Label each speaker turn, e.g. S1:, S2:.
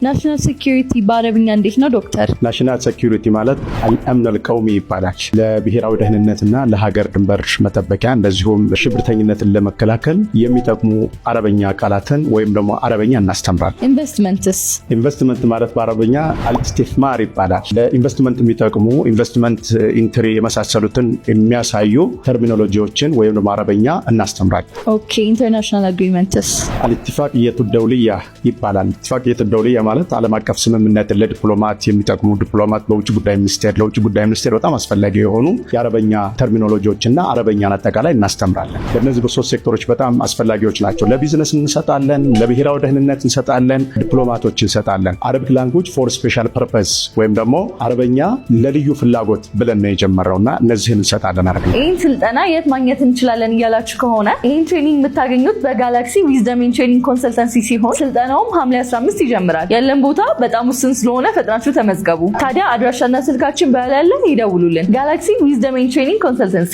S1: ናሽናል ሴኩሪቲ በአረብኛ እንዴት ነው ዶክተር?
S2: ናሽናል ሴኩሪቲ ማለት አልአምን አልቀውሚ ይባላል። ለብሔራዊ ደህንነትና ለሀገር ድንበር መጠበቂያ እንደዚሁም ሽብርተኝነትን ለመከላከል የሚጠቅሙ አረበኛ ቃላትን ወይም ደግሞ አረበኛ እናስተምራለን።
S1: ኢንቨስትመንትስ?
S2: ኢንቨስትመንት ማለት በአረበኛ አልኢስቲፍማር ይባላል። ለኢንቨስትመንት የሚጠቅሙ ኢንቨስትመንት ኢንትሪ የመሳሰሉትን የሚያሳዩ ተርሚኖሎጂዎችን ወይም ደግሞ አረበኛ እናስተምራለን።
S1: ኦኬ። ኢንተርናሽናል አግሪመንትስ?
S2: አልኢትፋቅየቱ ደውልያ ይባላል። ኢትፋቅየቱ ደውልያ ማለት ዓለም አቀፍ ስምምነትን ለዲፕሎማት የሚጠቅሙ ዲፕሎማት ለውጭ ጉዳይ ሚኒስቴር በጣም አስፈላጊ የሆኑ የአረበኛ ተርሚኖሎጂዎችና አረበኛን አጠቃላይ እናስተምራለን። በእነዚህ በሶስት ሴክተሮች በጣም አስፈላጊዎች ናቸው። ለቢዝነስ እንሰጣለን፣ ለብሔራዊ ደህንነት እንሰጣለን፣ ዲፕሎማቶች እንሰጣለን። አረቢክ ላንጉጅ ፎር ስፔሻል ፐርፐስ ወይም ደግሞ አረበኛ ለልዩ ፍላጎት ብለን ነው የጀመረውና እነዚህን እንሰጣለን። አረበኛ
S1: ይህን ስልጠና የት ማግኘት እንችላለን እያላችሁ ከሆነ ይህን ትሬኒንግ የምታገኙት በጋላክሲ ዊዝደም ትሬኒንግ ኮንሰልታንሲ ሲሆን ስልጠናውም ሐምሌ 15 ይጀምራል። ያለን ቦታ በጣም ውስን ስለሆነ ፈጥናችሁ ተመዝገቡ። ታዲያ አድራሻና ስልካችን በላይ ያለ ይደውሉልን። ጋላክሲ ዊዝደም ትሬኒንግ ኮንሰልታንሲ